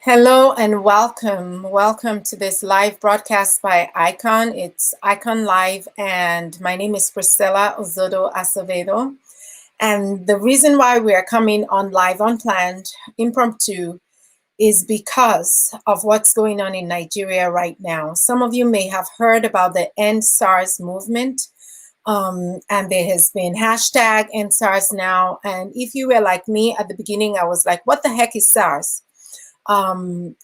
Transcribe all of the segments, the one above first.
Hello and welcome. Welcome to this live broadcast by Icon. It's Icon Live, and my name is Priscilla Ozodo Acevedo. And the reason why we are coming on live, unplanned, impromptu, is because of what's going on in Nigeria right now. Some of you may have heard about the End SARS movement, and there has been hashtag End SARS now. And if you were like me at the beginning, I was like, what the heck is SARS? I'll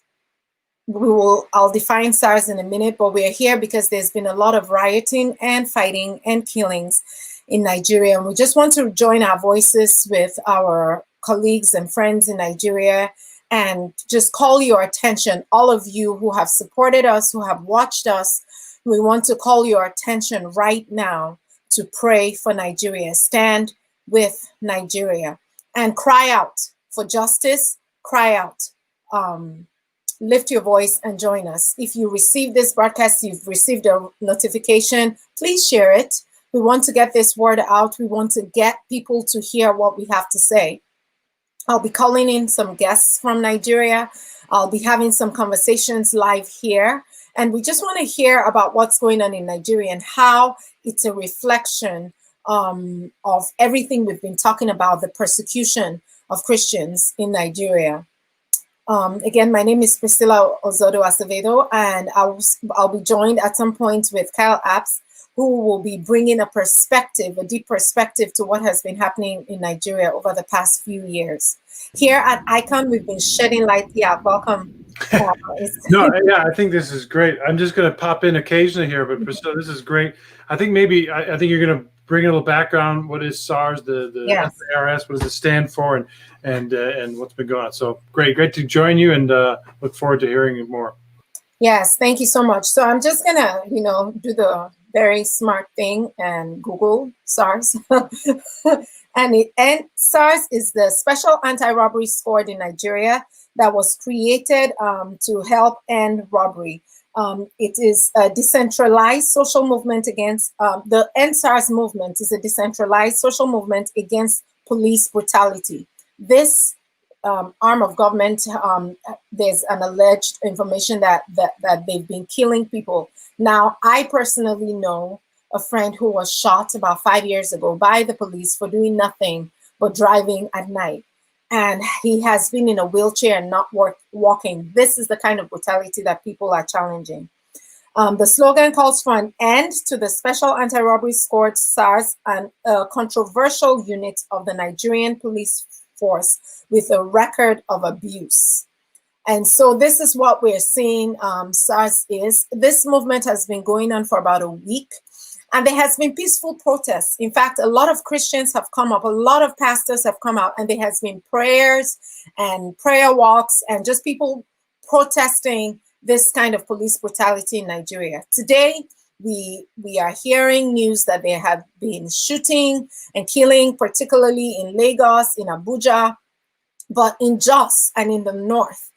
define SARS in a minute, but we're here because there's been a lot of rioting and fighting and killings in Nigeria. And we just want to join our voices with our colleagues and friends in Nigeria and just call your attention, all of you who have supported us, who have watched us. We want to call your attention right now to pray for Nigeria. Stand with Nigeria and cry out for justice, cry out. Lift your voice and join us. If you receive this broadcast, you've received a notification, please share it. We want to get this word out. We want to get people to hear what we have to say. I'll be calling in some guests from Nigeria. I'll be having some conversations live here. And we just want to hear about what's going on in Nigeria and how it's a reflection of everything we've been talking about, the persecution of Christians in Nigeria. Again, my name is Priscilla Ozodo Acevedo, and I'll be joined at some point with Kyle Apps, who will be bringing a perspective, a deep perspective to what has been happening in Nigeria over the past few years. Here at Icon, we've been shedding light. Yeah, welcome. I think this is great. I'm just going to pop in occasionally here, but Priscilla, this is great. I think maybe I think you're going to bring a little background. What is SARS? The SARS? What does it stand for? And what's been going on? So great to join you, and look forward to hearing more. Yes, thank you so much. So I'm just gonna, do the very smart thing and Google SARS. and SARS is the Special Anti-Robbery Squad in Nigeria that was created to help end robbery. It is a decentralized social movement against the End SARS movement is a decentralized social movement against police brutality. This arm of government, there's an alleged information that they've been killing people. Now, I personally know a friend who was shot about 5 years ago by the police for doing nothing but driving at night. And he has been in a wheelchair and not walking. This is the kind of brutality that people are challenging. The slogan calls for an end to the Special Anti-Robbery Squad, SARS, and a controversial unit of the Nigerian police force with a record of abuse. And so this is what we're seeing SARS is. This movement has been going on for about a week. And there has been peaceful protests. In fact, a lot of Christians have come up, a lot of pastors have come out, and there has been prayers and prayer walks and just people protesting this kind of police brutality in Nigeria. Today, we are hearing news that there have been shooting and killing, particularly in Lagos, in Abuja, but in Jos and in the north.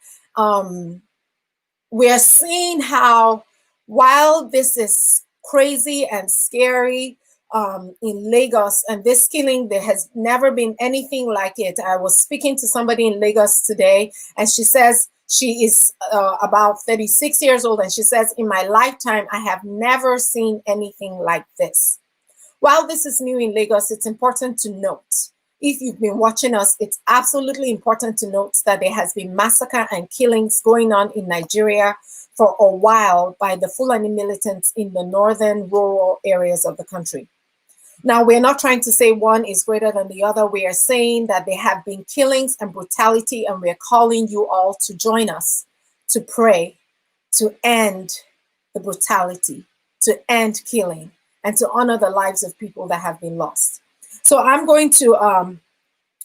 We are seeing how, while this is crazy and scary in Lagos, and this killing, there has never been anything like it. I was speaking to somebody in Lagos today, and she says she is about 36 years old, and she says, in my lifetime, I have never seen anything like this. While this is new in Lagos, it's important to note, if you've been watching us, it's absolutely important to note that there has been massacre and killings going on in Nigeria for a while by the Fulani militants in the northern rural areas of the country. Now, we're not trying to say one is greater than the other. We are saying that there have been killings and brutality, and we're calling you all to join us to pray, to end the brutality, to end killing, and to honor the lives of people that have been lost. So I'm going to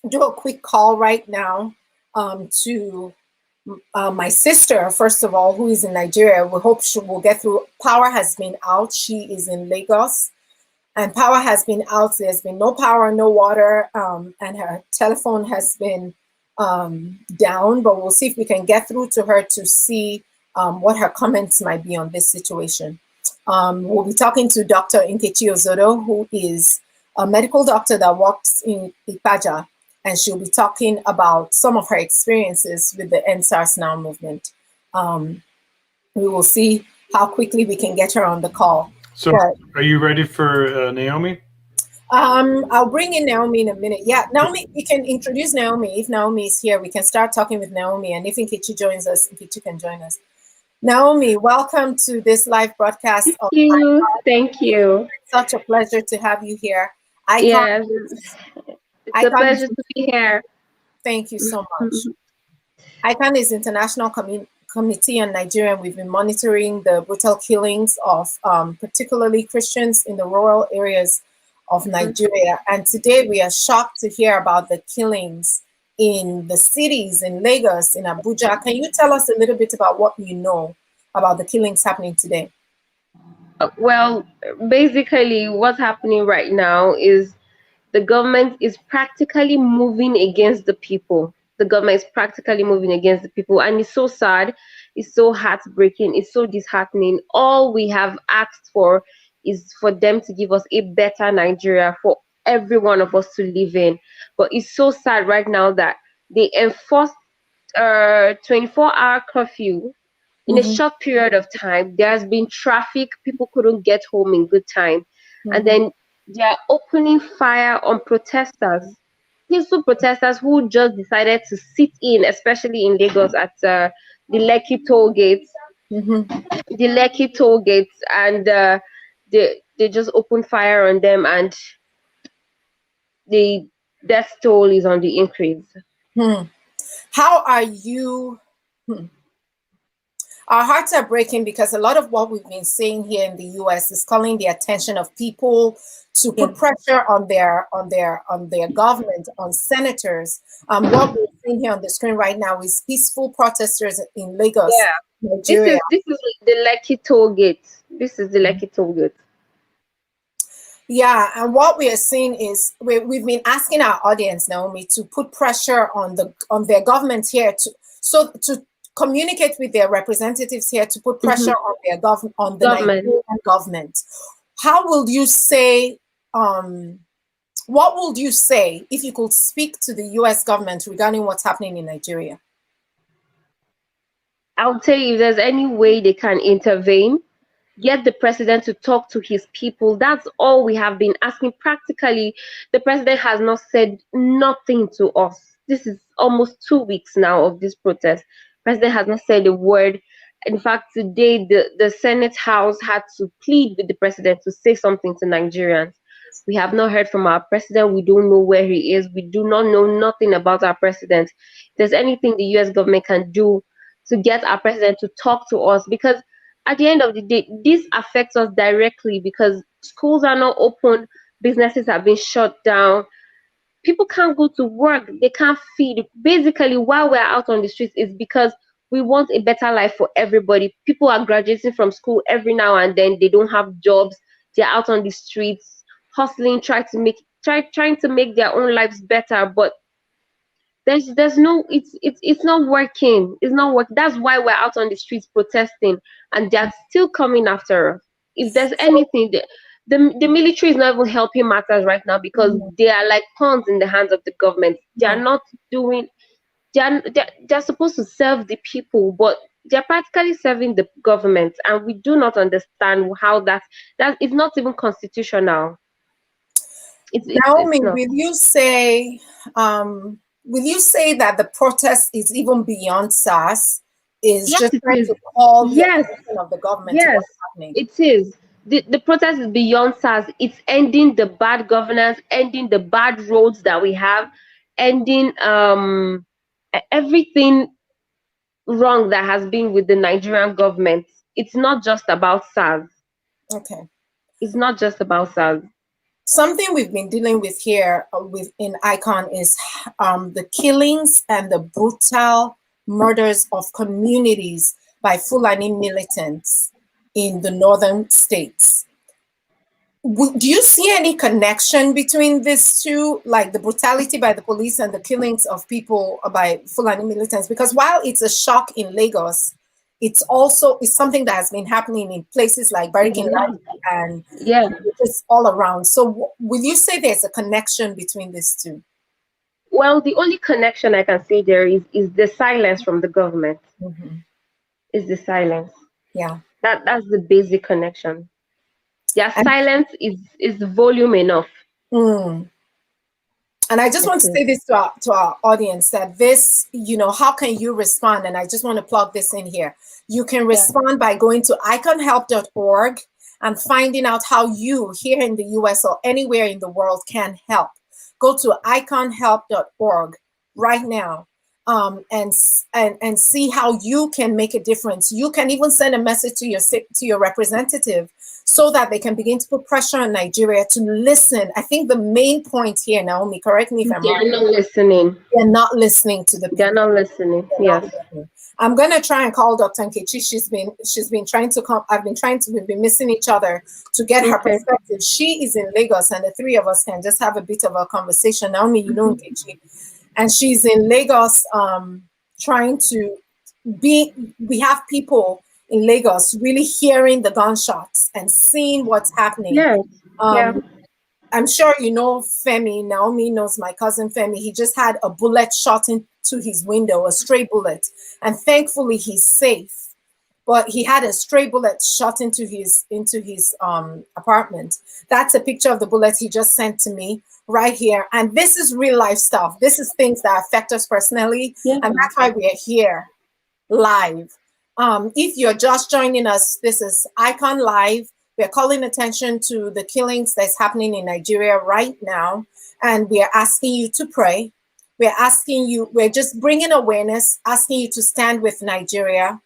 do a quick call right now to my sister, first of all, who is in Nigeria. We hope she will get through. Power has been out. She is in Lagos, and power has been out. There's been no power, no water, and her telephone has been down, but we'll see if we can get through to her to see what her comments might be on this situation. We'll be talking to Dr. Nkechi Ozodo, who is a medical doctor that works in Ipaja, and she'll be talking about some of her experiences with the EndSARS Now movement. We will see how quickly we can get her on the call. So, are you ready for Naomi? I'll bring in Naomi in a minute. Yeah, Naomi, we can introduce Naomi. If Naomi is here, we can start talking with Naomi. And if Nkechi joins us, Nkechi can join us. Naomi, welcome to this live broadcast. Thank you. Thank you. It's such a pleasure to have you here. Yes, it's a pleasure to be here. Thank you so much. ICAN is International Committee on Nigeria, and we've been monitoring the brutal killings of particularly Christians in the rural areas of Nigeria. And today we are shocked to hear about the killings in the cities, in Lagos, in Abuja. Can you tell us a little bit about what you know about the killings happening today? Well, basically what's happening right now is the government is practically moving against the people. The government is practically moving against the people, and it's so sad, it's so heartbreaking, it's so disheartening. All we have asked for is for them to give us a better Nigeria for every one of us to live in. But it's so sad right now that they enforced 24-hour curfew in a short period of time. There's been traffic, people couldn't get home in good time, and then they are opening fire on protesters, peaceful protesters who just decided to sit in, especially in Lagos at the Lekki toll gates. The Lekki toll gates, and they just opened fire on them, and the death toll is on the increase. How are you? Our hearts are breaking because a lot of what we've been seeing here in the US is calling the attention of people to put pressure on their government, on senators. What we're seeing here on the screen right now is peaceful protesters in Lagos, Nigeria. This is the Lekki toll gate. This is the Lekki toll gate. Yeah, and what we are seeing is we've been asking our audience, Naomi, to put pressure on their government here to communicate with their representatives here to put pressure on their government. Nigerian government. How will you say? What would you say if you could speak to the U.S. government regarding what's happening in Nigeria? I'll tell you, if there's any way they can intervene, get the president to talk to his people. That's all we have been asking. Practically, the president has not said nothing to us. This is almost 2 weeks now of this protest. President has not said a word. In fact, today the Senate House had to plead with the president to say something to Nigerians. We have not heard from our president. We don't know where he is. We do not know nothing about our president. If there's anything the US government can do to get our president to talk to us, because at the end of the day, this affects us directly, because schools are not open, businesses have been shut down, people can't go to work, they can't feed. Basically, why we're out on the streets is because we want a better life for everybody. People are graduating from school every now and then, they don't have jobs, they're out on the streets hustling, trying to make their own lives better, but there's no, it's not working. It's not working. That's why we're out on the streets protesting, and they're still coming after us. If there's anything, the military is not even helping matters right now, because they are like pawns in the hands of the government. They are not doing. They're supposed to serve the people, but they're practically serving the government, and we do not understand how that is not even constitutional. Naomi, will you say? Will you say that the protest is even beyond SARS? Is yes, just trying to call the yes. attention of the government Yes, to what's happening? It is. The protest is beyond SARS. It's ending the bad governance, ending the bad roads that we have, ending everything wrong that has been with the Nigerian government. It's not just about SARS. Okay. It's not just about SARS. Something we've been dealing with here in ICAN is the killings and the brutal murders of communities by Fulani militants in the northern states. Do you see any connection between these two, like the brutality by the police and the killings of people by Fulani militants? Because while it's a shock in Lagos, it's something that has been happening in places like Barikin and just all around. So will you say there's a connection between these two? Well, the only connection I can say there is the silence from the government. Mm-hmm. Is the silence. Yeah. That's the basic connection. Their And, silence is volume enough. mm, and I just want to say this to our audience, that this, how can you respond? And I just want to plug this in here. You can respond by going to iconhelp.org and finding out how you here in the US or anywhere in the world can help. Go to iconhelp.org right now, and see how you can make a difference. You can even send a message to your representative so that they can begin to put pressure on Nigeria to listen. I think the main point here, Naomi, correct me if I'm wrong. They're not listening. They're not listening to the people. They're not listening. Yes. I'm gonna try and call Dr. Nkechi. She's been trying to come. We've been missing each other to get her perspective. She is in Lagos, and the three of us can just have a bit of a conversation. Naomi, you know Nkechi, and she's in Lagos, trying to be. We have people in Lagos really hearing the gunshots and seeing what's happening. Yes. I'm sure you know Femi. Naomi knows my cousin Femi. He just had a bullet shot into his window, a stray bullet, and thankfully he's safe. But he had a stray bullet shot into his apartment. That's a picture of the bullet he just sent to me right here. And this is real life stuff. This is things that affect us personally, and that's why we are here live. If you're just joining us, this is Icon Live. We're calling attention to the killings that's happening in Nigeria right now, and we are asking you to pray. We're just bringing awareness, asking you to stand with Nigeria.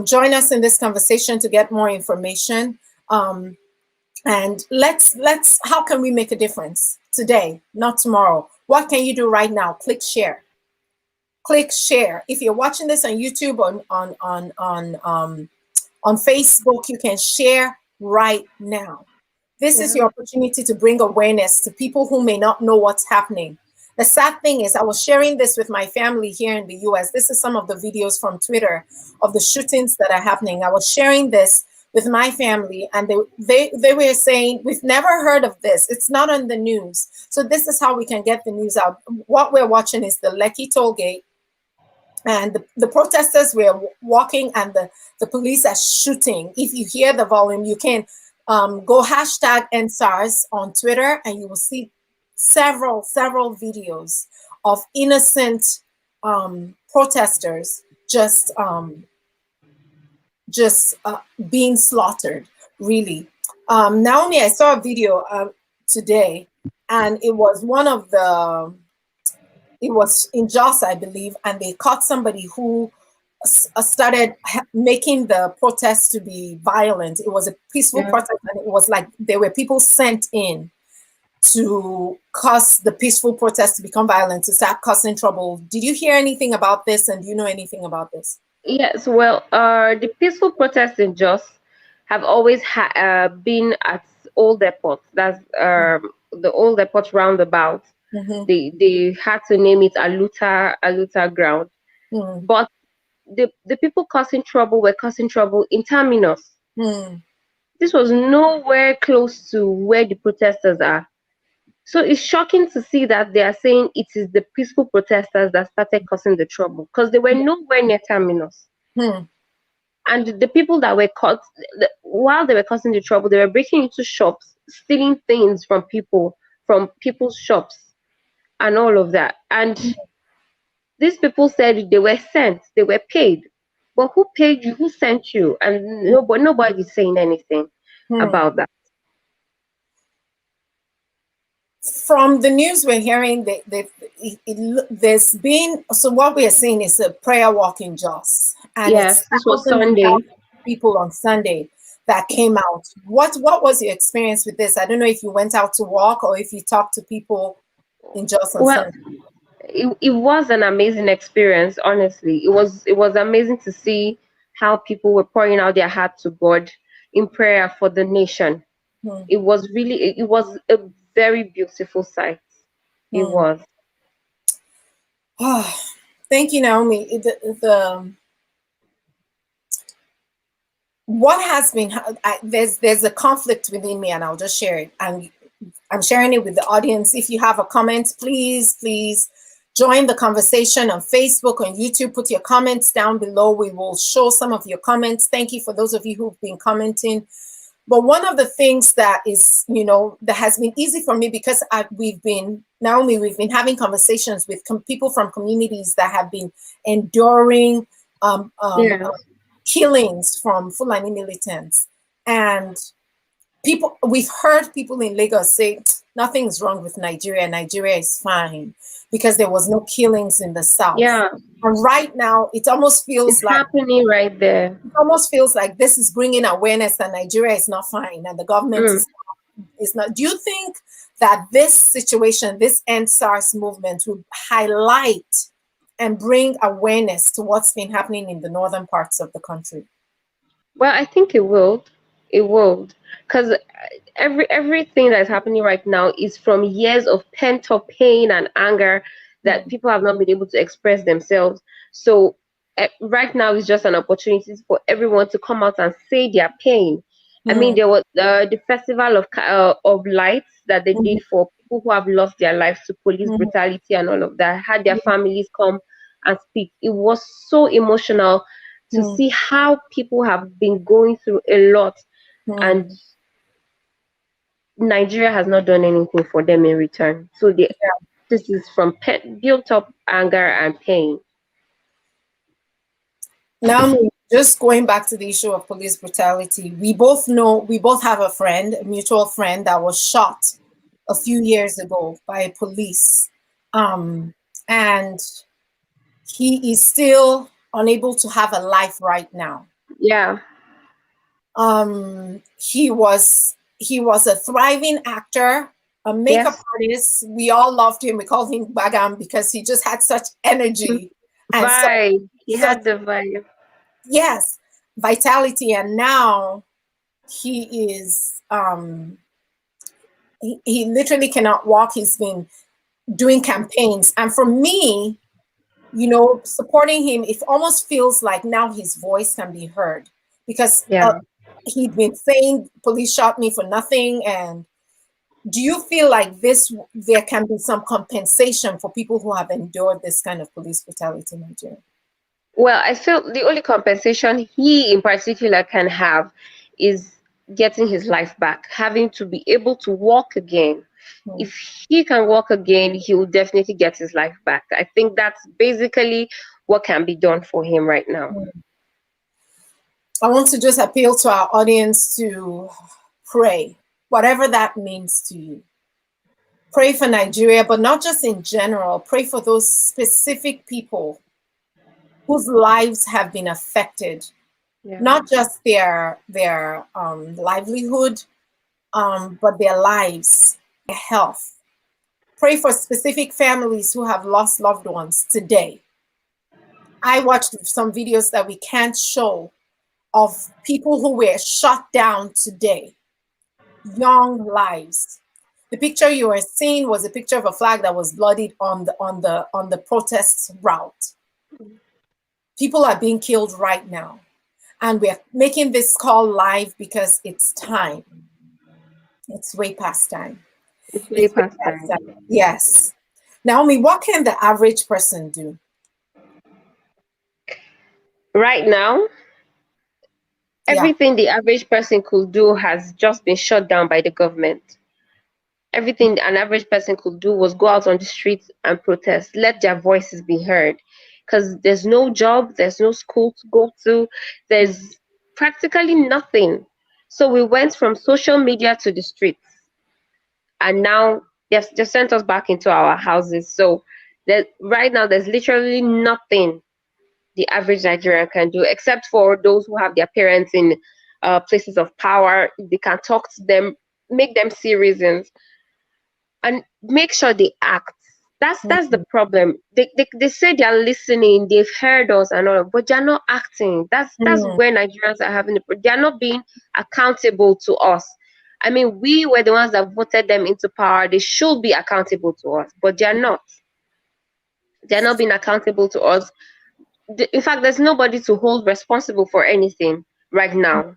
Join us in this conversation to get more information. And let's, how can we make a difference today, not tomorrow? What can you do right now? Click share. Click share. If you're watching this on YouTube, on Facebook, you can share right now. This is your opportunity to bring awareness to people who may not know what's happening. The sad thing is, I was sharing this with my family here in the US. This is some of the videos from Twitter of the shootings that are happening. I was sharing this with my family, and they were saying, we've never heard of this. It's not on the news. So this is how we can get the news out. What we're watching is the Lekki toll gate, and the protesters were walking, and the police are shooting. If you hear the volume, you can go #EndSARS on Twitter, and you will see several videos of innocent protesters just being slaughtered, really. Naomi, I saw a video today, and it was it was in Jos, I believe, and they caught somebody who started making the protests to be violent. It was a peaceful protest, and it was like there were people sent in to cause the peaceful protest to become violent, to start causing trouble. Did you hear anything about this, and do you know anything about this? Yes, well, the peaceful protests in Jos have always been at old airports. That's the old airport roundabout. They had to name it Aluta ground. But the people causing trouble were causing trouble in Terminus. This was nowhere close to where the protesters are. So it's shocking to see that they are saying it is the peaceful protesters that started causing the trouble, because they were nowhere near Terminus. And the people that were caught, while they were causing the trouble, they were breaking into shops, stealing things from people's shops and all of that. And these people said they were sent, they were paid. But who paid you? Who sent you? And nobody's saying anything about that. From the news we're hearing, there's been, so what we are seeing is a prayer walk in Jos. And yes, this was Sunday. People on Sunday that came out. What was your experience with this? I don't know if you went out to walk or if you talked to people in Jos on Sunday. It was an amazing experience, honestly. It was amazing to see how people were pouring out their heart to God in prayer for the nation. It was a very beautiful sight. It was. Oh, thank you, Naomi. What has been, there's a conflict within me, and I'll just share it. I'm sharing it with the audience. If you have a comment, please join the conversation on Facebook, on YouTube. Put your comments down below. We will show some of your comments. Thank you for those of you who've been commenting. But one of the things that is, that has been easy for me, because we've been having conversations with people from communities that have been enduring killings from Fulani militants. And we've heard people in Lagos say, nothing's wrong with Nigeria. Nigeria is fine because there was no killings in the South. Yeah. And right now, it almost feels it's happening right there. It almost feels like this is bringing awareness that Nigeria is not fine and the government is not. Do you think that this situation, this End SARS movement, will highlight and bring awareness to what's been happening in the northern parts of the country? Well, I think it will. It will, because everything that's happening right now is from years of pent-up pain and anger that people have not been able to express themselves. So right now is just an opportunity for everyone to come out and say their pain. I mean, there was the festival of lights that they did for people who have lost their lives to police brutality and all of that, had their families come and speak. It was so emotional to see how people have been going through a lot, and Nigeria has not done anything for them in return. So this is from built up anger and pain. Now, just going back to the issue of police brutality, we both have a mutual friend that was shot a few years ago by police. And he is still unable to have a life right now. Yeah. He was a thriving actor, a makeup artist. We all loved him. We called him Bagam because he just had such energy. And vibe. He had the vibe. Yes, vitality. And now he is, he literally cannot walk. He's been doing campaigns. And for me, supporting him, it almost feels like now his voice can be heard, because he'd been saying police shot me for nothing. And do you feel like there can be some compensation for people who have endured this kind of police brutality in Nigeria? Well, I feel the only compensation he in particular can have is getting his life back, having to be able to walk again. If he can walk again, he will definitely get his life back. I think that's basically what can be done for him right now. I want to just appeal to our audience to pray, whatever that means to you. Pray for Nigeria, but not just in general. Pray for those specific people whose lives have been affected, not just their livelihood, but their lives, their health. Pray for specific families who have lost loved ones today. I watched some videos that we can't show of people who were shot down today, young lives. The picture you were seeing was a picture of a flag that was bloodied on the protest route. People are being killed right now, and we're making this call live because it's time. It's way past time. It's way past time. Yes. Naomi, what can the average person do? Right now, everything the average person could do has just been shut down by the government. Everything an average person could do was go out on the streets and protest, let their voices be heard. Because there's no job, there's no school to go to, there's practically nothing. So we went from social media to the streets, and now they've sent us back into our houses. So right now there's literally nothing the average Nigerian can do, except for those who have their parents in places of power. They can talk to them, make them see reasons, and make sure they act. That's the problem. They say they're listening, they've heard us and all, but they're not acting. That's where Nigerians are having they're not being accountable to us. I mean, we were the ones that voted them into power. They should be accountable to us, but they're not. They're not being accountable to us. In fact, there's nobody to hold responsible for anything right now,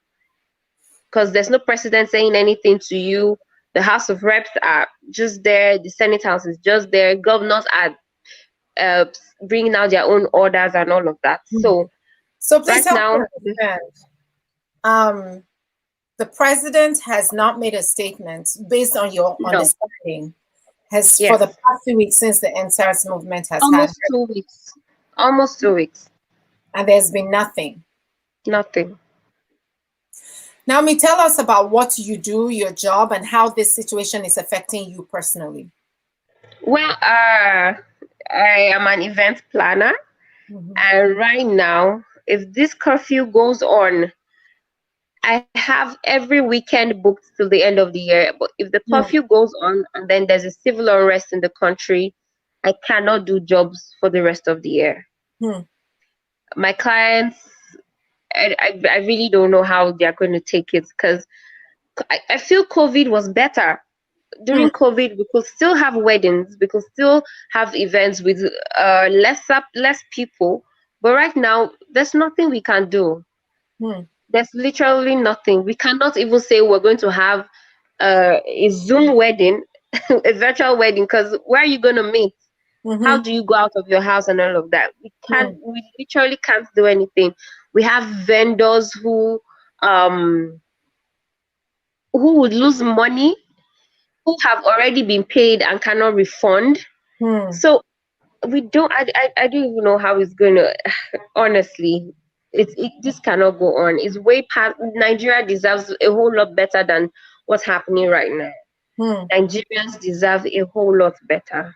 because there's no president saying anything to you. The House of Reps are just there. The Senate House is just there. Governors are bringing out their own orders and all of that. So please right help now, me understand. The president has not made a statement based on your understanding. For the past 2 weeks since the NSARS movement has almost 2 weeks. Almost 2 weeks. And there's been nothing. Nothing. Naomi, tell us about what you do, your job, and how this situation is affecting you personally. Well, I am an event planner. And right now, if this curfew goes on, I have every weekend booked till the end of the year. But if the curfew goes on and then there's a civil unrest in the country, I cannot do jobs for the rest of the year. My clients, I really don't know how they're going to take it, because I feel COVID was better. During COVID, we could still have weddings, we could still have events with less people. But right now, there's nothing we can do. There's literally nothing. We cannot even say we're going to have a Zoom wedding, a virtual wedding, because where are you going to meet? How do you go out of your house and all of that? We can't. We literally can't do anything. We have vendors who would lose money, who have already been paid and cannot refund. So we don't. I don't even know how it's going to. Honestly, this cannot go on. It's way past. Nigeria deserves a whole lot better than what's happening right now. Nigerians deserve a whole lot better.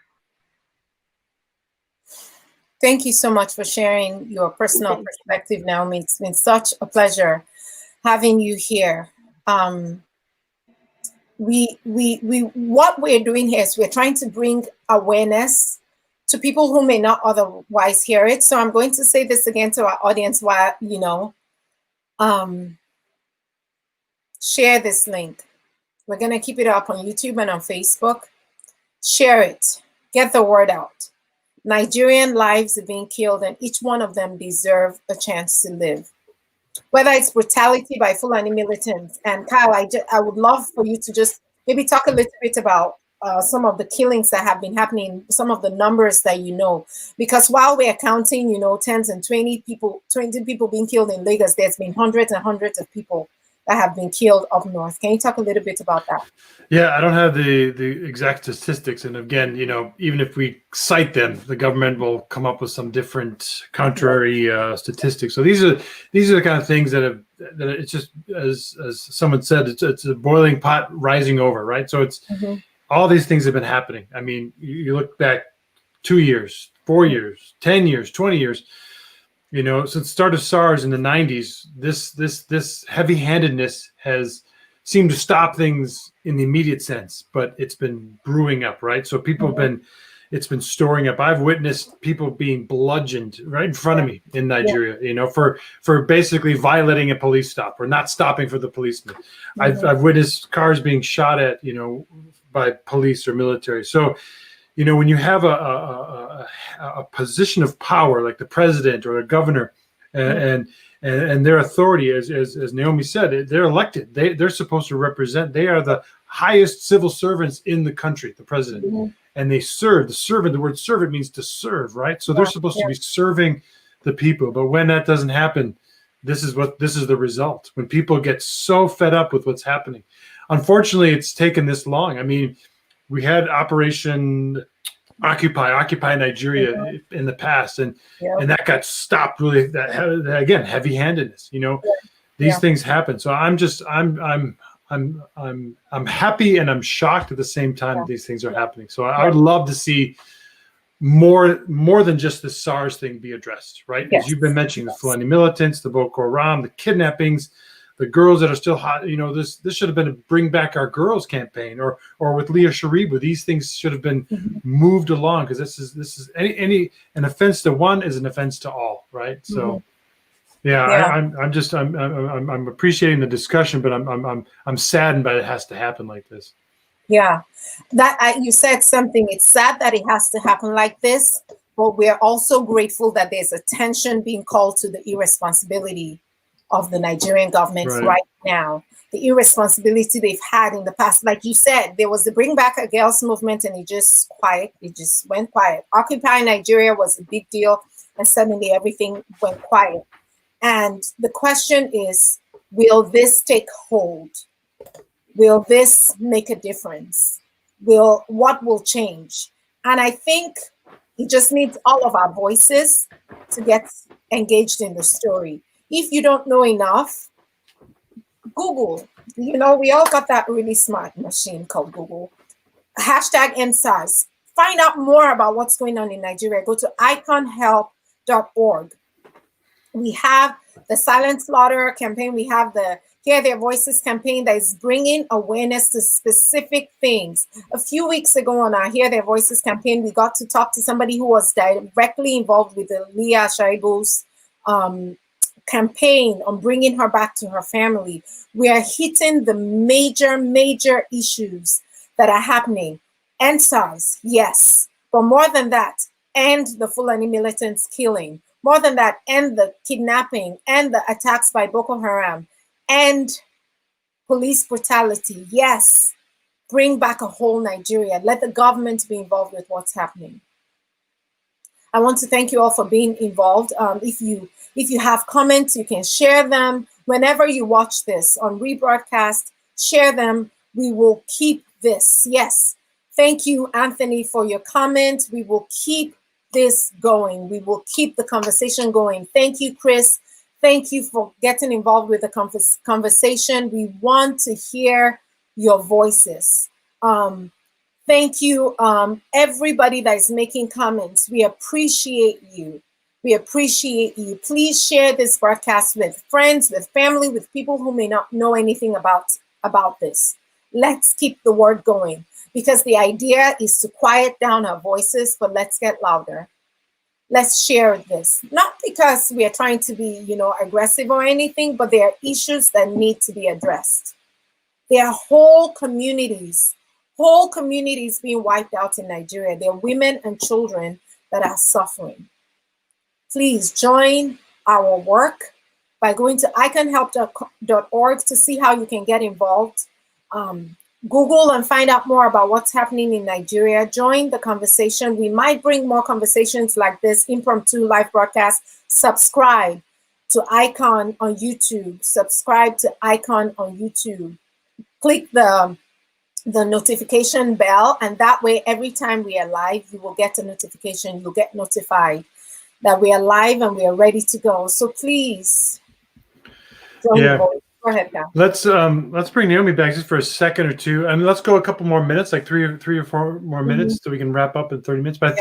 Thank you so much for sharing your personal perspective, Naomi. It's been such a pleasure having you here. What we're doing here is we're trying to bring awareness to people who may not otherwise hear it. So I'm going to say this again to our audience while, share this link. We're going to keep it up on YouTube and on Facebook. Share it. Get the word out. Nigerian lives are being killed, and each one of them deserve a chance to live. Whether it's brutality by Fulani militants, and Kyle, I would love for you to just maybe talk a little bit about some of the killings that have been happening, some of the numbers that you know, because while we are counting, 10s and 20 people being killed in Lagos, there's been hundreds and hundreds of people that have been killed up north. Can you talk a little bit about that? Yeah, I don't have the exact statistics, and again, even if we cite them, the government will come up with some different contrary statistics. So these are the kind of things that it's just, as someone said, it's a boiling pot rising over, right? So it's all these things have been happening. I mean, you look back 2 years, 4 years, 10 years, 20 years. Since the start of SARS in the 90s, this heavy-handedness has seemed to stop things in the immediate sense, but it's been brewing up, right? So people it's been storing up. I've witnessed people being bludgeoned right in front of me in Nigeria, for basically violating a police stop or not stopping for the policeman. I've witnessed cars being shot at, by police or military. So, when you have a position of power like the president or a governor, and their authority, as Naomi said, they're elected. They're supposed to represent. They are the highest civil servants in the country, the president, and they serve. The word servant means to serve, right? So they're supposed to be serving the people. But when that doesn't happen, this is the result. When people get so fed up with what's happening, unfortunately, it's taken this long. I mean, we had Operation Occupy Nigeria in the past, and that got stopped. Really, that again, heavy-handedness. These things happen. So I'm happy and I'm shocked at the same time that these things are happening. So I would love to see more than just the SARS thing be addressed, right? As you've been mentioning, the Fulani militants, the Boko Haram, the kidnappings, the girls that are still hot. This should have been a Bring Back Our Girls campaign, or with Leah Sharibu. These things should have been moved along, because this is an offense to one is an offense to all, right? So, I'm appreciating the discussion, but I'm saddened by it has to happen like this. Yeah, you said something. It's sad that it has to happen like this, but we're also grateful that there's attention being called to the irresponsibility of the Nigerian government right now. the irresponsibility they've had in the past. Like you said, there was the Bring Back a Girls movement, and it just went quiet. Occupy Nigeria was a big deal, and suddenly everything went quiet. And the question is, will this take hold? Will this make a difference? What will change? And I think it just needs all of our voices to get engaged in the story. If you don't know enough, Google. We all got that really smart machine called Google. #EndSARS. Find out more about what's going on in Nigeria. Go to iconhelp.org. We have the Silent Slaughter campaign. We have the Hear Their Voices campaign that is bringing awareness to specific things. A few weeks ago on our Hear Their Voices campaign, we got to talk to somebody who was directly involved with the Leah Shaibu's campaign on bringing her back to her family. We are hitting the major issues that are happening. EndSARS, yes, but more than that, end the Fulani militants killing. More than that, end the kidnapping and the attacks by Boko Haram. End police brutality. Yes, bring back a whole Nigeria. Let the government be involved with what's happening. I want to thank you all for being involved. If you have comments, you can share them. Whenever you watch this on rebroadcast, share them. We will keep this. Yes. Thank you, Anthony, for your comment. We will keep this going. We will keep the conversation going. Thank you, Chris. Thank you for getting involved with the conversation. We want to hear your voices. Thank you, everybody that is making comments. We appreciate you. We appreciate you. Please share this broadcast with friends, with family, with people who may not know anything about this. Let's keep the word going, because the idea is to quiet down our voices, but let's get louder. Let's share this. Not because we are trying to be, aggressive or anything, but there are issues that need to be addressed. There are whole communities being wiped out in Nigeria. There are women and children that are suffering. Please join our work by going to iconhelp.org to see how you can get involved. Google and find out more about what's happening in Nigeria. Join the conversation. We might bring more conversations like this, impromptu live broadcast. Subscribe to Icon on YouTube. Subscribe to Icon on YouTube. Click the notification bell, and that way every time we are live, you will get a notification. You'll get notified that we are live and we are ready to go. So please join the voice. Go ahead, Cal. Let's bring Naomi back just for a second or two, and let's go a couple more minutes, like three or four more minutes, so we can wrap up in 30 minutes. But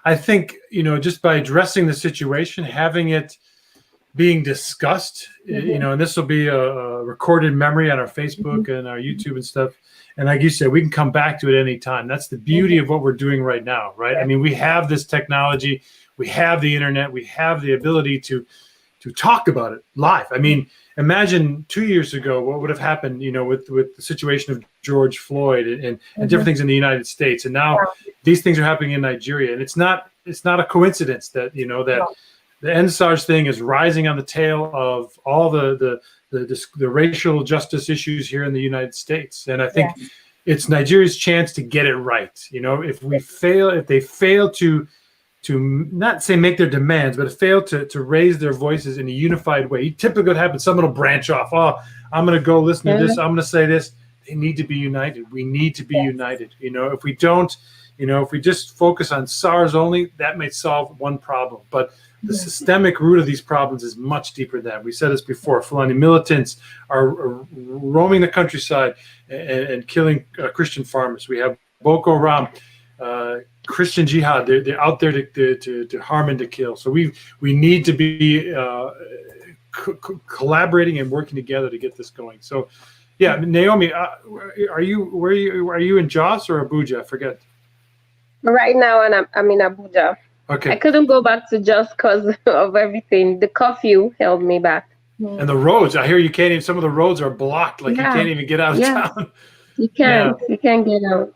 I think just by addressing the situation, having it being discussed, and this will be a recorded memory on our Facebook and our YouTube and stuff. And like you said, we can come back to it any time. That's the beauty of what we're doing right now, right? I mean, we have this technology, we have the internet, we have the ability to talk about it live. I mean, imagine 2 years ago what would have happened, with the situation of George Floyd and different things in the United States. And now these things are happening in Nigeria. And it's not a coincidence that, that the EndSARS thing is rising on the tail of all the racial justice issues here in the United States. And I think it's Nigeria's chance to get it right. If they fail to not say make their demands, but fail to raise their voices in a unified way. Typically what happens, someone will branch off. Oh, I'm going to go listen to this. I'm going to say this. They need to be united. We need to be united. If we don't, if we just focus on SARS only, that may solve one problem. But the systemic root of these problems is much deeper than that. We said this before. Fulani militants are roaming the countryside and killing Christian farmers. We have Boko Haram, Christian jihad. They're out there to harm and to kill. So we need to be collaborating and working together to get this going. So, yeah, Naomi, are you in Jos or Abuja? I forget. Right now, and I'm in Abuja. Okay. I couldn't go back to Jos because of everything. The curfew held me back. And the roads, I hear you can't even. Some of the roads are blocked. Like you can't even get out of town. You can't. You can't get out.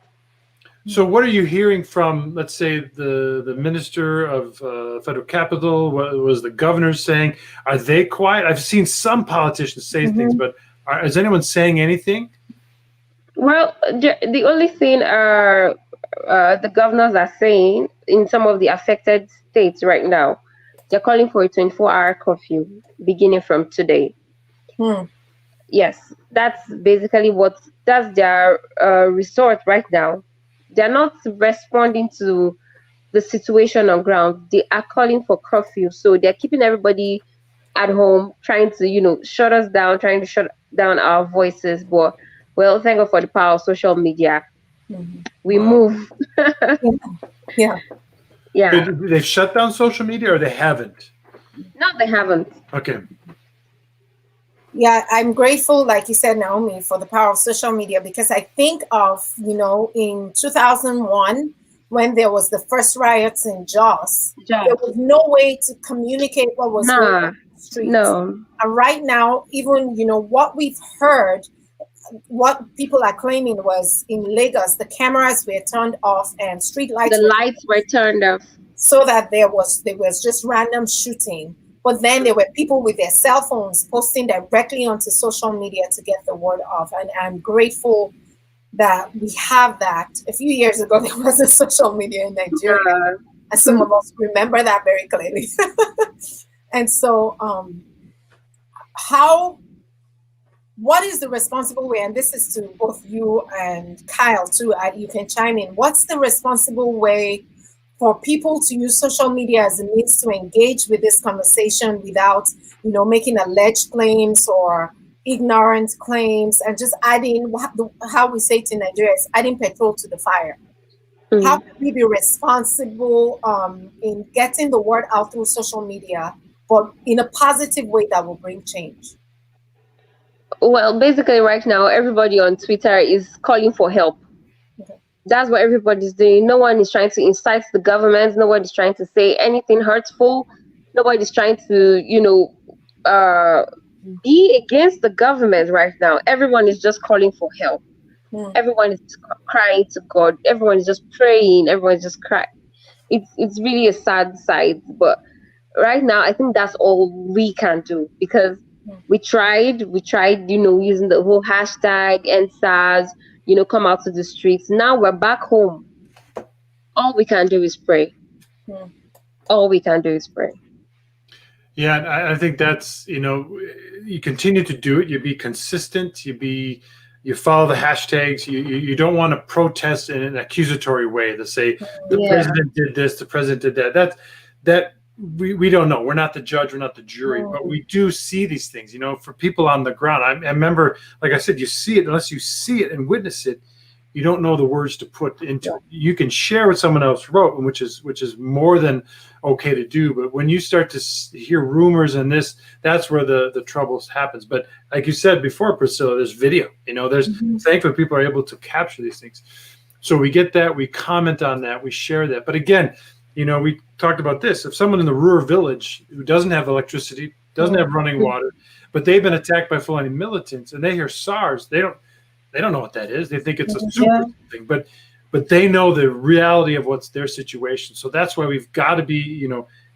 So what are you hearing from, let's say, the minister of federal capital? What was the governor saying? Are they quiet? I've seen some politicians say things, but Is anyone saying anything? Well, the only thing the governors are saying in some of the affected states right now, they're calling for a 24-hour curfew beginning from today. Yes, that's basically that's their resort right now. They're not responding to the situation on ground. They are calling for curfew, so they're keeping everybody at home, trying to shut us down, trying to shut down our voices. But well, thank God for the power of social media. We move. Yeah. They've shut down social media, or they haven't? No, they haven't. Okay. Yeah, I'm grateful, like you said, Naomi, for the power of social media, because I think of, in 2001, when there was the first riots in Jos, there was no way to communicate what was going on in the streets. No. And right now, even, what we've heard, what people are claiming was in Lagos, the cameras were turned off and street lights were turned off. So that there was just random shooting. But then there were people with their cell phones posting directly onto social media to get the word off. And I'm grateful that we have that. A few years ago, there wasn't social media in Nigeria. And some of us remember that very clearly. And so what is the responsible way? And this is to both you and Kyle too. You can chime in. What's the responsible way for people to use social media as a means to engage with this conversation without, making alleged claims or ignorant claims, and just adding, how we say it in Nigeria, is adding petrol to the fire? How can we be responsible in getting the word out through social media, but in a positive way that will bring change? Well, basically right now, everybody on Twitter is calling for help. That's what everybody's doing. No one is trying to incite the government. No one is trying to say anything hurtful. Nobody's trying to, be against the government right now. Everyone is just calling for help. Everyone is crying to God. Everyone is just praying. Everyone is just crying. It's really a sad sight. But right now, I think that's all we can do, because we tried, using the whole hashtag #EndSARS, come out to the streets. Now we're back home. All we can do is pray. All we can do is pray. Yeah, I think that's, you continue to do it. You be consistent. You follow the hashtags. You don't want to protest in an accusatory way to say the president did this, the president did that. That we don't know. We're not the judge. We're not the jury. But we do see these things. For people on the ground. I remember, like I said, you see it. Unless you see it and witness it, you don't know the words to put into it. You can share what someone else wrote, which is more than okay to do. But when you start to hear rumors and this, that's where the trouble happens. But like you said before, Priscilla, there's video. There's thankfully people are able to capture these things. So we get that, we comment on that, we share that. But again, we talked about this. If someone in the rural village who doesn't have electricity, doesn't have running water, but they've been attacked by Fulani militants and they hear SARS, they don't know what that is. They think it's a super thing, but they know the reality of what's their situation. So that's why we've got to be,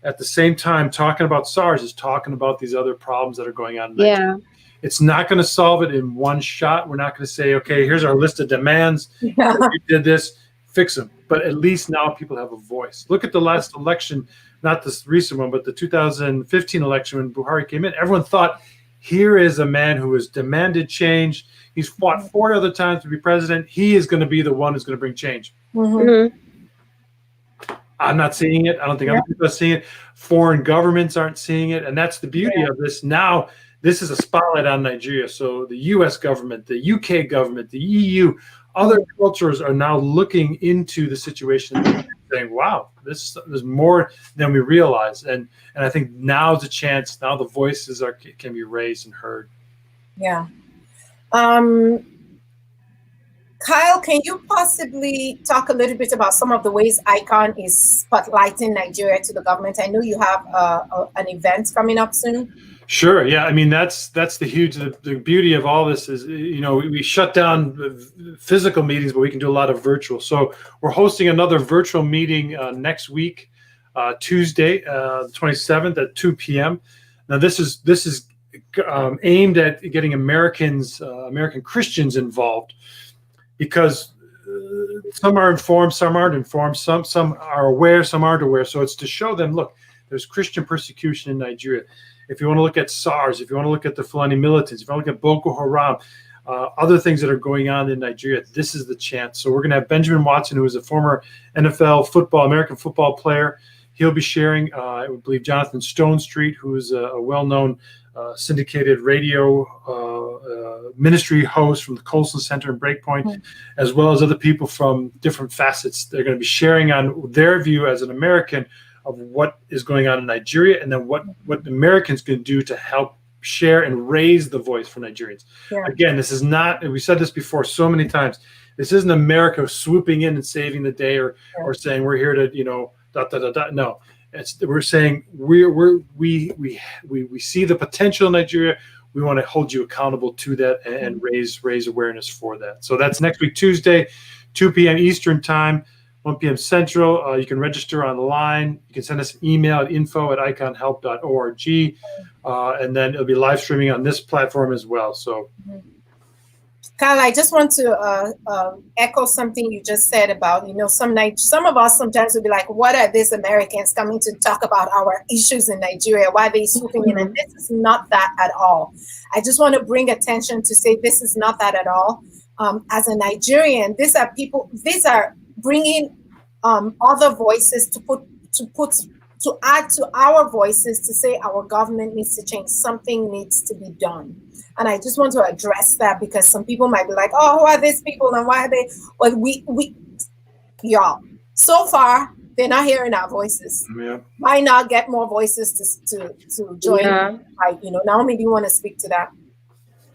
at the same time, talking about SARS is talking about these other problems that are going on. Yeah. It's not going to solve it in one shot. We're not going to say, okay, here's our list of demands. Yeah. You did this, fix them. But at least now people have a voice. Look at the last election, not this recent one, but the 2015 election when Buhari came in. Everyone thought, here is a man who has demanded change. He's fought 4 other times to be president. He is going to be the one who's going to bring change. I'm not seeing it. I don't think other people are seeing it. Foreign governments aren't seeing it. And that's the beauty of this. Now, this is a spotlight on Nigeria. So the U.S. government, the U.K. government, the EU, other cultures are now looking into the situation and saying, wow, there's more than we realize. And I think now's a chance. Now the voices can be raised and heard. Yeah. Kyle, can you possibly talk a little bit about some of the ways ICON is spotlighting Nigeria to the government? I know you have an event coming up soon. Sure. Yeah. I mean, that's the beauty of all this is, we shut down physical meetings, but we can do a lot of virtual. So we're hosting another virtual meeting next week, Tuesday, the 27th at 2 p.m. Now this is aimed at getting Americans, American Christians involved, because some are informed, some aren't informed, some are aware, some aren't aware. So it's to show them, look, there's Christian persecution in Nigeria. If you want to look at SARS, if you want to look at the Fulani militants, if you want to look at Boko Haram, other things that are going on in Nigeria, this is the chance. So we're going to have Benjamin Watson, who is a former NFL football, American football player. He'll be sharing, I believe, Jonathan Stonestreet, who is a well-known syndicated radio ministry host from the Colson Center and Breakpoint, as well as other people from different facets. They're going to be sharing on their view as an American of what is going on in Nigeria, and then what Americans can do to help share and raise the voice for Nigerians. Yeah. Again, this is not, and we said this before so many times, this isn't America swooping in and saving the day, or saying we're here to, No, we're saying we see the potential in Nigeria. We want to hold you accountable to that and raise awareness for that. So that's next week, Tuesday, 2 p.m. Eastern time, 1 p.m. Central. You can register online. You can send us an email at info@iconhelp.org. And then it'll be live streaming on this platform as well. So, Kyle, I just want to echo something you just said about, some of us sometimes will be like, what are these Americans coming to talk about our issues in Nigeria? Why are they swooping in? And this is not that at all. I just want to bring attention to say this is not that at all. As a Nigerian, these are bringing other voices to add to our voices to say our government needs to change, something needs to be done. And I just want to address that, because some people might be like, oh, who are these people and why are they? Well, y'all, so far, they're not hearing our voices. Yeah. Why not get more voices to join? Yeah. Naomi, do you want to speak to that?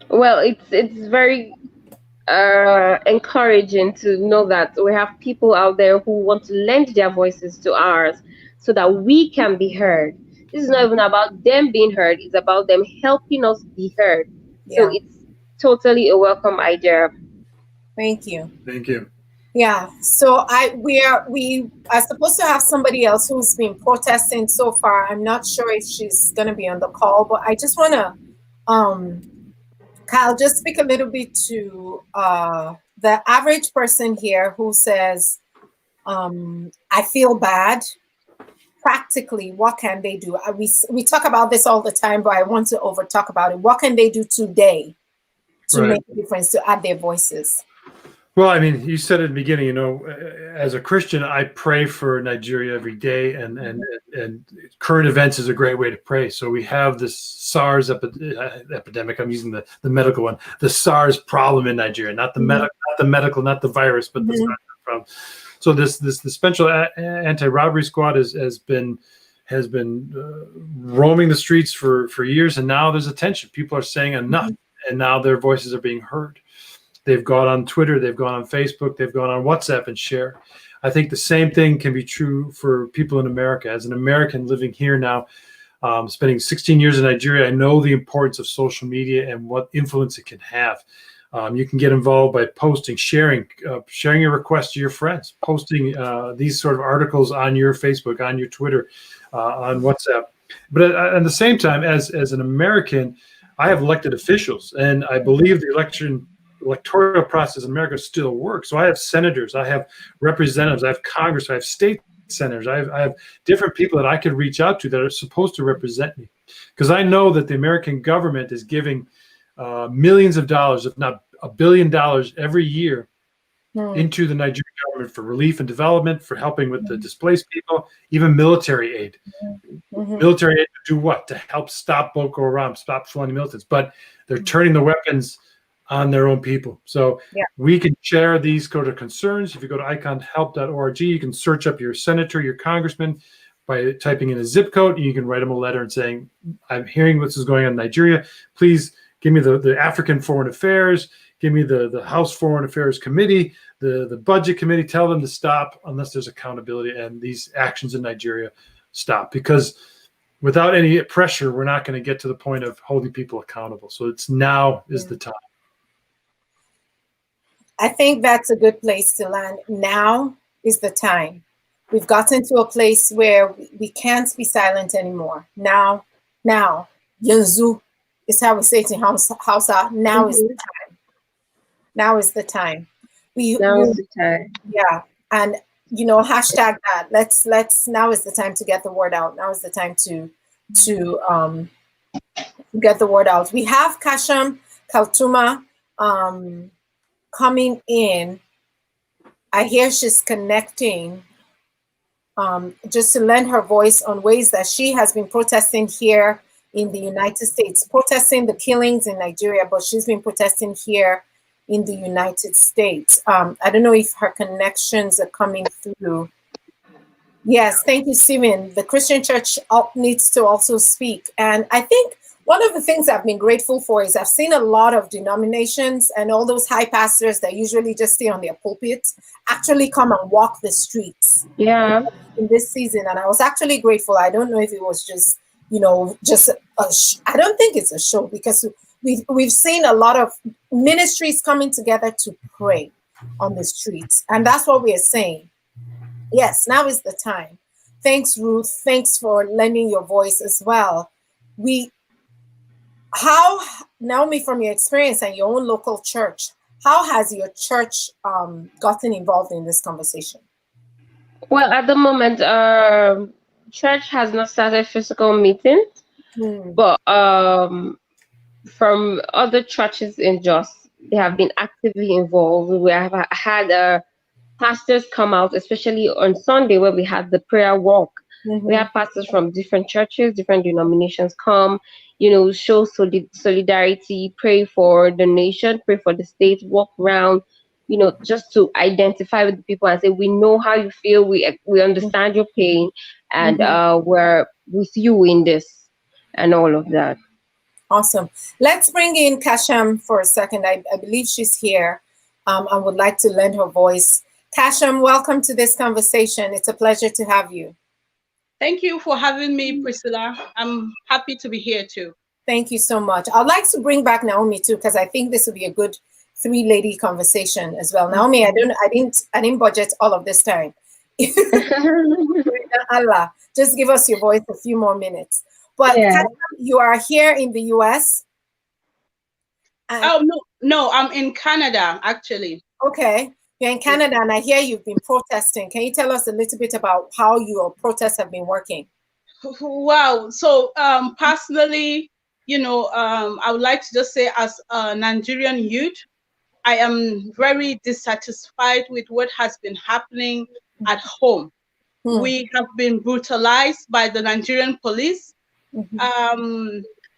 Well, it's very encouraging to know that we have people out there who want to lend their voices to ours so that we can be heard. This is not even about them being heard, it's about them helping us be heard. Yeah. So it's totally a welcome idea. Thank you. Thank you. Yeah, so we are supposed to have somebody else who's been protesting so far. I'm not sure if she's going to be on the call, but I just want to Kyle, just speak a little bit to the average person here who says, I feel bad. Practically, what can they do? We talk about this all the time, but I want to over talk about it. What can they do today to make a difference, to add their voices? Well, I mean, you said at the beginning, as a Christian, I pray for Nigeria every day, and current events is a great way to pray. So we have this SARS epidemic. I'm using the medical one, the SARS problem in Nigeria, not the medical, not the virus, but the SARS problem. So the Special Anti-Robbery Squad has been roaming the streets for years, and now there's attention. People are saying enough, and now their voices are being heard. They've gone on Twitter, they've gone on Facebook, they've gone on WhatsApp and share. I think the same thing can be true for people in America. As an American living here now, spending 16 years in Nigeria, I know the importance of social media and what influence it can have. You can get involved by posting, sharing your requests to your friends, posting these sort of articles on your Facebook, on your Twitter, on WhatsApp. But at the same time, as an American, I have elected officials, and I believe the electoral process in America still works. So I have senators, I have representatives, I have Congress, I have state senators, I have different people that I could reach out to that are supposed to represent me. Because I know that the American government is giving millions of dollars, if not $1 billion every year into the Nigerian government for relief and development, for helping with the displaced people, even military aid. Military aid to do what? To help stop Boko Haram, stop Fulani militants. But they're turning the weapons on their own people. So we can share these sort of concerns. If you go to iconhelp.org, you can search up your senator, your congressman by typing in a zip code, and you can write them a letter and saying, I'm hearing what's going on in Nigeria. Please give me the African Foreign Affairs, give me the House Foreign Affairs Committee, the Budget Committee. Tell them to stop unless there's accountability and these actions in Nigeria stop. Because without any pressure, we're not going to get to the point of holding people accountable. So it's now is the time. I think that's a good place to land. Now is the time. We've gotten to a place where we can't be silent anymore. Now, Yanzu, It's how we say it in Hausa. Now is the time. Now is the time. Now is the time. Yeah, and hashtag that. Let's. Now is the time to get the word out. Now is the time to get the word out. We have Kasham Kaltuma coming in. I hear she's connecting just to lend her voice on ways that she has been protesting here in the United States, protesting the killings in Nigeria, but she's been protesting here in the United States. I don't know if her connections are coming through. Yes, thank you, Stephen. The Christian church needs to also speak. And I think one of the things I've been grateful for is I've seen a lot of denominations and all those high pastors that usually just stay on their pulpits actually come and walk the streets. Yeah. In this season. And I was actually grateful. I don't know if it was just, I don't think it's a show, because we've seen a lot of ministries coming together to pray on the streets. And that's what we are saying. Yes, now is the time. Thanks, Ruth. Thanks for lending your voice as well. Naomi, from your experience and your own local church, how has your church gotten involved in this conversation? Well, at the moment, church has not started physical meetings, but from other churches in Jos, they have been actively involved. We have had pastors come out, especially on Sunday where we had the prayer walk. We have pastors from different churches, different denominations come, show solidarity, pray for the nation, pray for the state, walk around, just to identify with the people and say, we know how you feel, we understand your pain, and we're with you in this, and all of that. Awesome. Let's bring in Kasham for a second. I believe she's here and would like to lend her voice. Kasham, welcome to this conversation. It's a pleasure to have you. Thank you for having me, Priscilla. I'm happy to be here too. Thank you so much. I'd like to bring back Naomi too, because I think this would be a good three-lady conversation as well. Naomi, I didn't budget all of this time. Allah, just give us your voice a few more minutes. But Yeah. you are here in the US? No, I'm in Canada, actually. Okay, you're in Canada, and I hear you've been protesting. Can you tell us a little bit about how your protests have been working? Wow. So personally, I would like to just say, as a Nigerian youth, I am very dissatisfied with what has been happening at home. We have been brutalized by the Nigerian police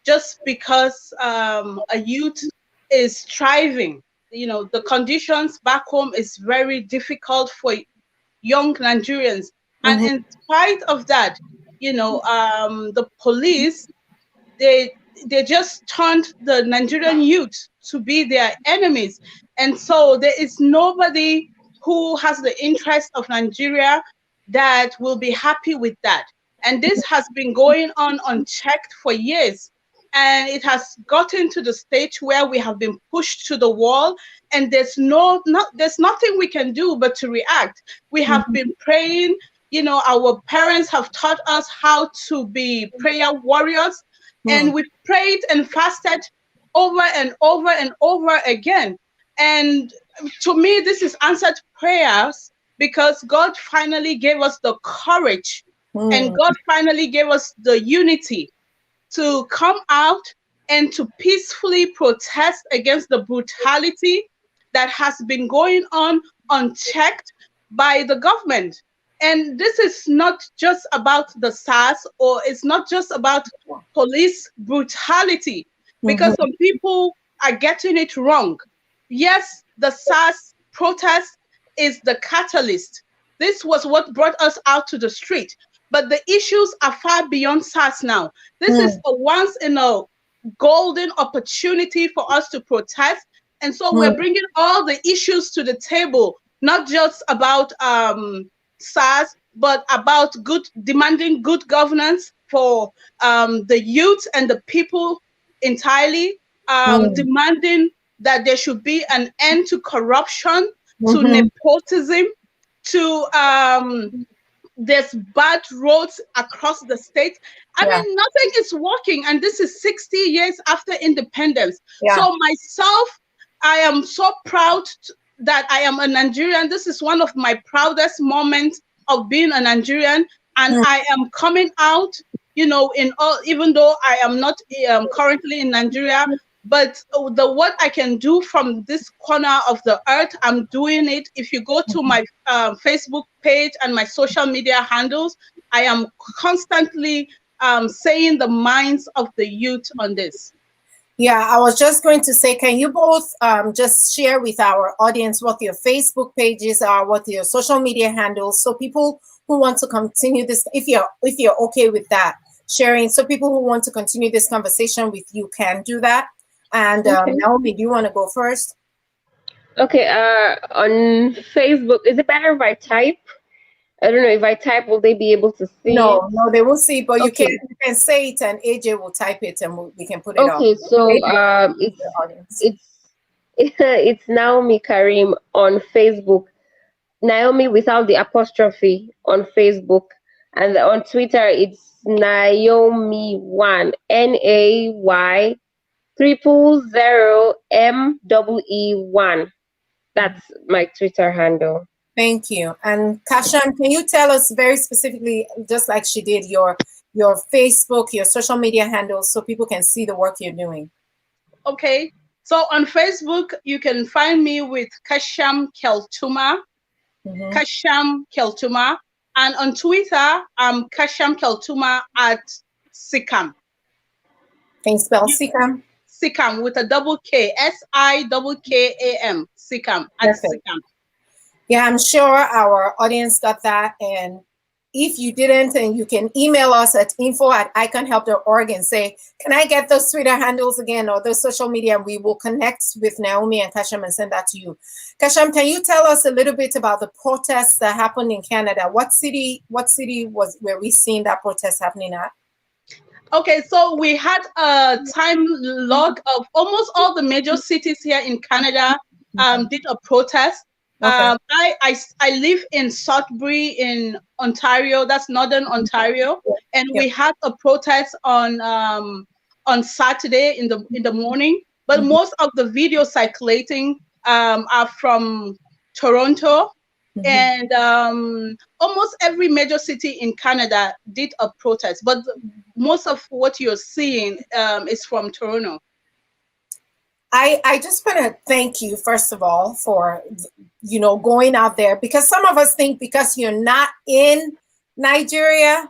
just because a youth is striving. The conditions back home is very difficult for young Nigerians. And in spite of that, the police, they just turned the Nigerian youth to be their enemies. And so there is nobody who has the interest of Nigeria that will be happy with that. And this has been going on unchecked for years. And it has gotten to the stage where we have been pushed to the wall, and there's nothing we can do but to react. We have been praying. Our parents have taught us how to be prayer warriors, and we prayed and fasted over and over and over again. And to me, this is answered prayers, because God finally gave us the courage, and God finally gave us the unity to come out and to peacefully protest against the brutality that has been going on unchecked by the government. And this is not just about the SARS, or it's not just about police brutality, because some people are getting it wrong. Yes, the SARS protest is the catalyst. This was what brought us out to the street. But the issues are far beyond SARS now. This is a once in a golden opportunity for us to protest. And so we're bringing all the issues to the table, not just about SARS, but about demanding good governance for the youth and the people entirely, demanding that there should be an end to corruption, to nepotism, to there's bad roads across the state. I mean, nothing is working, and this is 60 years after independence. So myself, I am so proud that I am a Nigerian. This is one of my proudest moments of being a Nigerian, and I am coming out, you know, even though I am not currently in Nigeria, but what I can do from this corner of the earth, I'm doing it. If you go to my Facebook page and my social media handles, I am constantly saying the minds of the youth on this. Yeah, I was just going to say, can you both just share with our audience what your Facebook pages are, what your social media handles, so people who want to continue this, if you're okay with that, sharing, so people who want to continue this conversation with you can do that. And Naomi, do you want to go first? Okay, on Facebook, is it better if I type? I don't know, if I type, will they be able to see? No, they will see, but you can say it, and AJ will type it, and we can put it up. Okay, so it's Naomi Karim on Facebook. Naomi without the apostrophe on Facebook, and on Twitter it's Naomi1, NAY 000MEE1. That's my Twitter handle. Thank you. And Kasham, can you tell us very specifically, just like she did, your Facebook, your social media handles, so people can see the work you're doing? Okay. So on Facebook, you can find me with Kasham Keltuma. Kasham Keltuma. And on Twitter, I'm Kasham Keltuma at Sikam. Can you spell Sikam? Sikam with a double K, SIKKAM, Sikam at Sikam. Yeah, I'm sure our audience got that. And if you didn't, and you can email us at info@iconhelp.org and say, can I get those Twitter handles again, or those social media? We will connect with Naomi and Kasham and send that to you. Kasham, can you tell us a little bit about the protests that happened in Canada? What city were we seeing that protest happening at? Okay, so we had a time log of almost all the major cities here in Canada did a protest. I live in Sudbury in Ontario, that's Northern Ontario, and we had a protest on Saturday in the morning. But most of the videos circulating are from Toronto, and almost every major city in Canada did a protest. But most of what you're seeing is from Toronto. I just want to thank you, first of all, for, going out there, because some of us think because you're not in Nigeria,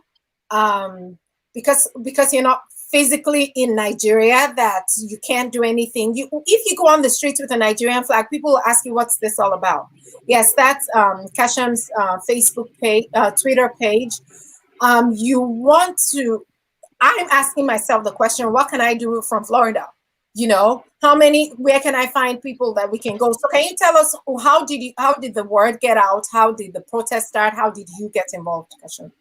because you're not physically in Nigeria, that you can't do anything. If you go on the streets with a Nigerian flag, people will ask you, what's this all about? Yes, that's Kasham's Facebook page, Twitter page. I'm asking myself the question, what can I do from Florida? Where can I find people that we can go? So can you tell us, how did the word get out? How did the protest start? How did you get involved, Kasham?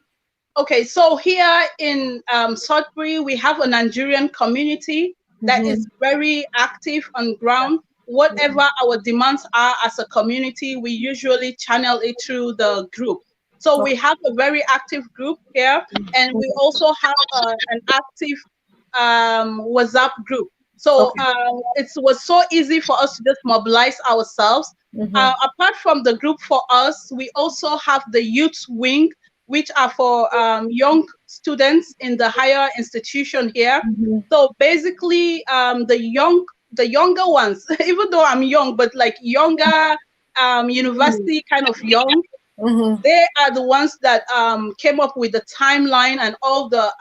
Okay, so here in Sudbury, we have a Nigerian community that is very active on ground. Whatever our demands are as a community, we usually channel it through the group. So we have a very active group here, and we also have an active WhatsApp group. So it was so easy for us to just mobilize ourselves. Apart from the group for us, we also have the youth wing, which are for young students in the higher institution here. So basically, the younger ones, even though I'm young, but like younger university kind of young, they are the ones that came up with the timeline and all the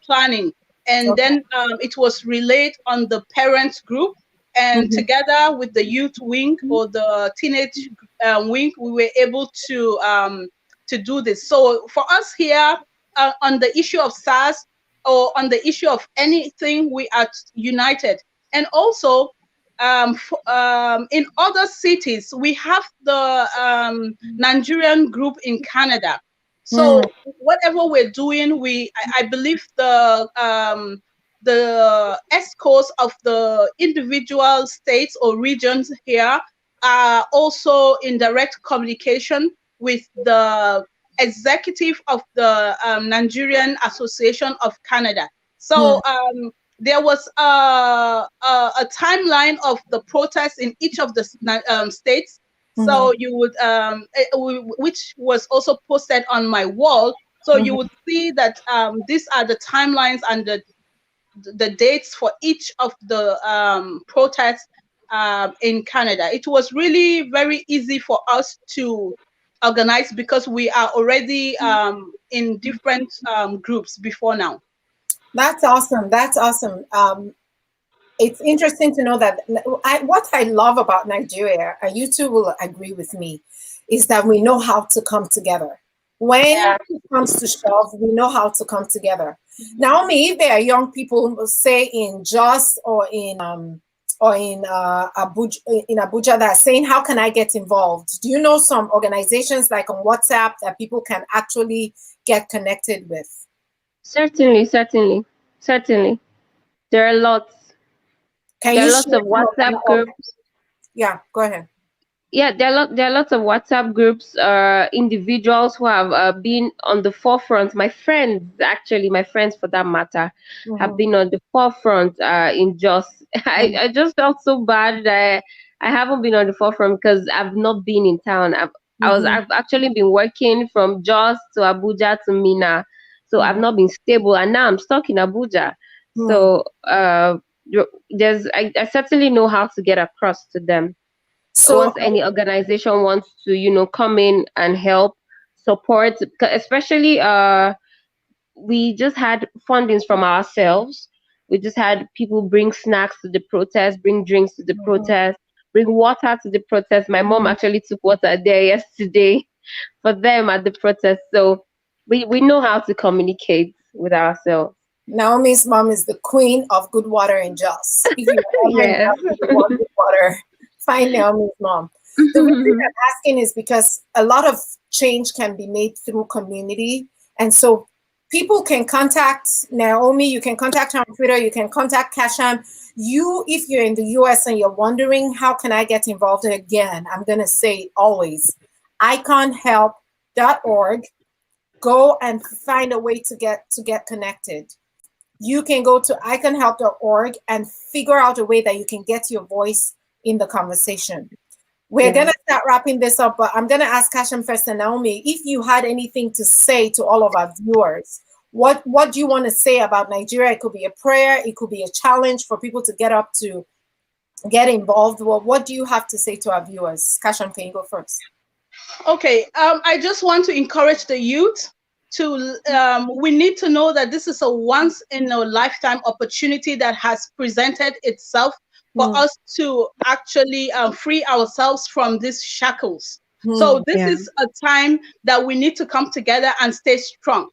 planning. And then it was relayed on the parents group, and together with the youth wing or the teenage wing, we were able to do this. So for us here on the issue of SARS or on the issue of anything, we are united. And also in other cities, we have the Nigerian group in Canada. So whatever we're doing, I believe the ESCOs of the individual states or regions here are also in direct communication with the executive of the Nigerian Association of Canada. So there was a timeline of the protests in each of the states. So you would, which was also posted on my wall. So you would see that these are the timelines and the dates for each of the protests in Canada. It was really very easy for us to organize because we are already in different groups before now. That's awesome. That's awesome. It's interesting to know that what I love about Nigeria, and you two will agree with me, is that we know how to come together. When it comes to shove, we know how to come together. Naomi, if there are young people, say in Jos or in Abuja, that are saying, "How can I get involved?" Do you know some organizations like on WhatsApp that people can actually get connected with? Certainly. There are lots. There are lots of WhatsApp groups. Yeah, go ahead. Yeah, there are lots of WhatsApp groups, individuals who have been on the forefront. My friends for that matter, have been on the forefront in Jos. I just felt so bad that I haven't been on the forefront because I've not been in town. I've actually been working from Jos to Abuja to Mina, so I've not been stable, and now I'm stuck in Abuja. So I certainly know how to get across to them. So once any organization wants to, come in and help support, especially we just had fundings from ourselves. We just had people bring snacks to the protest, bring drinks to the protest, bring water to the protest. My mom actually took water there yesterday for them at the protest. So we know how to communicate with ourselves. Naomi's mom is the queen of good water in Jos. If you want good water, find Naomi's mom. The reason I'm asking is because a lot of change can be made through community. And so people can contact Naomi, you can contact her on Twitter, you can contact Kasham. If you're in the US and you're wondering, how can I get involved? Again, I'm going to say always, iconhelp.org. Go and find a way to get connected. You can go to iconhelp.org and figure out a way that you can get your voice in the conversation. We're going to start wrapping this up, but I'm going to ask Kasham first and Naomi, if you had anything to say to all of our viewers, what do you want to say about Nigeria? It could be a prayer, it could be a challenge for people to get up to get involved. Well, what do you have to say to our viewers? Kasham, can you go first? Okay, I just want to encourage the youth to, we need to know that this is a once in a lifetime opportunity that has presented itself for us to actually free ourselves from these shackles. So this is a time that we need to come together and stay strong.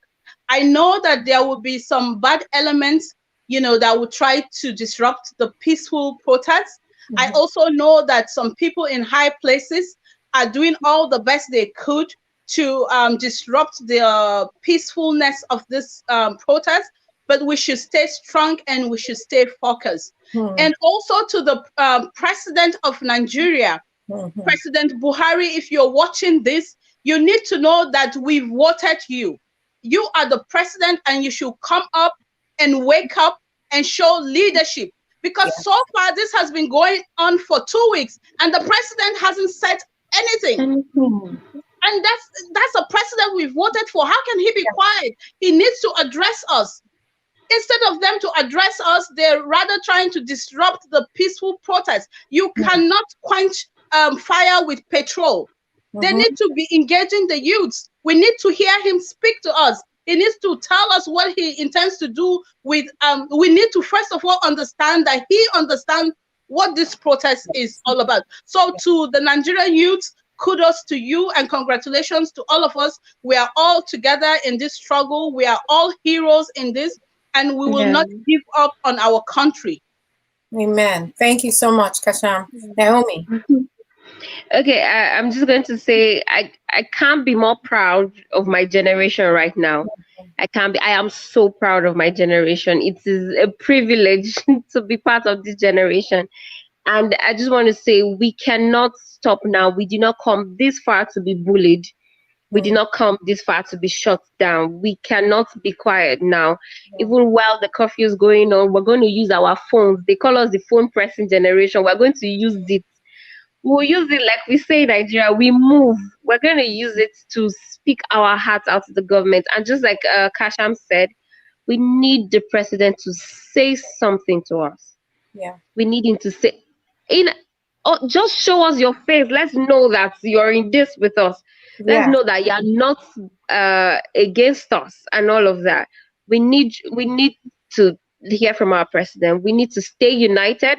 I know that there will be some bad elements, that will try to disrupt the peaceful protests. I also know that some people in high places are doing all the best they could to disrupt the peacefulness of this protest, but we should stay strong and we should stay focused. And also to the president of Nigeria, President Buhari, if you're watching this, you need to know that we've voted you. You are the president and you should come up and wake up and show leadership. Because so far this has been going on for 2 weeks and the president hasn't said anything. And that's a president we voted for. How can he be quiet? He needs to address us. Instead of them to address us, they're rather trying to disrupt the peaceful protest. You cannot quench fire with petrol. They need to be engaging the youths. We need to hear him speak to us. He needs to tell us what he intends to do with, we need to first of all understand that he understands what this protest is all about. So to the Nigerian youth, kudos to you and congratulations to all of us. We are all together in this struggle. We are all heroes in this, and we will not give up on our country. Amen. Thank you so much, Kasham. Naomi. Okay, I'm just going to say I can't be more proud of my generation right now. I am so proud of my generation. It is a privilege to be part of this generation. And I just want to say we cannot stop now. We did not come this far to be bullied. We did not come this far to be shut down. We cannot be quiet now. Even while the curfew is going on, we're going to use our phones. They call us the phone pressing generation. We're going to use it. We'll use it like we say in Nigeria, we move. We're going to use it to speak our hearts out to the government. And just like Kasham said, we need the president to say something to us. Yeah. We need him to say, just show us your face. Let's know that you're in this with us. Let's know that you're not against us and all of that. We need to hear from our president. We need to stay united.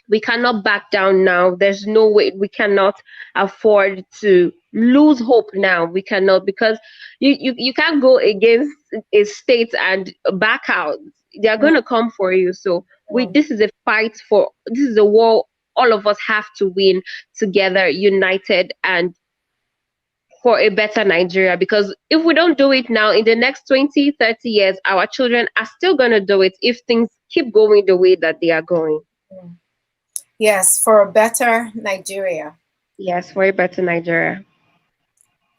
We cannot back down now. There's no way. We cannot afford to lose hope now. We cannot, because you can't go against a state and back out. They are going to come for you. So this is a fight for, this is a war all of us have to win together, united, and for a better Nigeria. Because if we don't do it now, in the next 20, 30 years, our children are still going to do it if things keep going the way that they are going. Yes, for a better Nigeria. Yes, for a better Nigeria.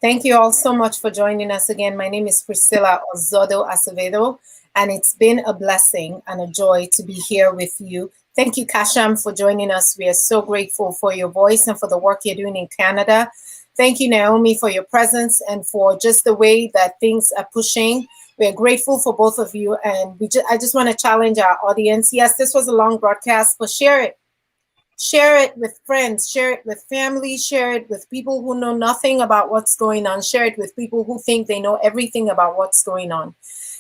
Thank you all so much for joining us again. My name is Priscilla Ozodo Acevedo, and it's been a blessing and a joy to be here with you. Thank you, Kasham, for joining us. We are so grateful for your voice and for the work you're doing in Canada. Thank you, Naomi, for your presence and for just the way that things are pushing. We're grateful for both of you, and I just want to challenge our audience. Yes, this was a long broadcast, but share it. Share it with friends, share it with family, share it with people who know nothing about what's going on, share it with people who think they know everything about what's going on.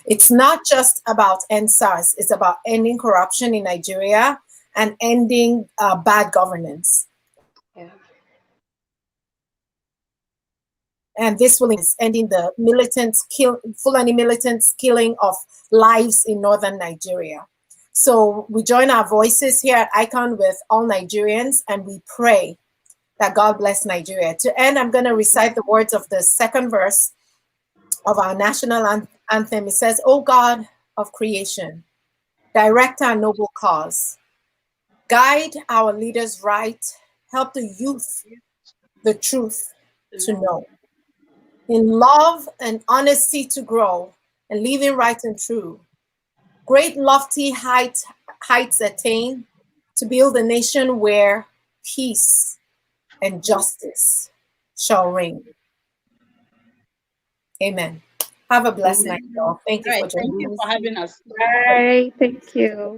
It's not just about EndSARS, it's about ending corruption in Nigeria and ending bad governance. Yeah. And this will is ending the Fulani militants killing of lives in northern Nigeria. So we join our voices here at ICON with all Nigerians, and we pray that God bless Nigeria. To end, I'm going to recite the words of the second verse of our national anthem. It says, "O God of creation, direct our noble cause. Guide our leaders right. Help the youth the truth to know. In love and honesty to grow, and living right and true. Great lofty heights attain, to build a nation where peace and justice shall reign." Amen. Have a blessed night, y'all. Thank you for joining us. Thank you for having us. Bye. Thank you.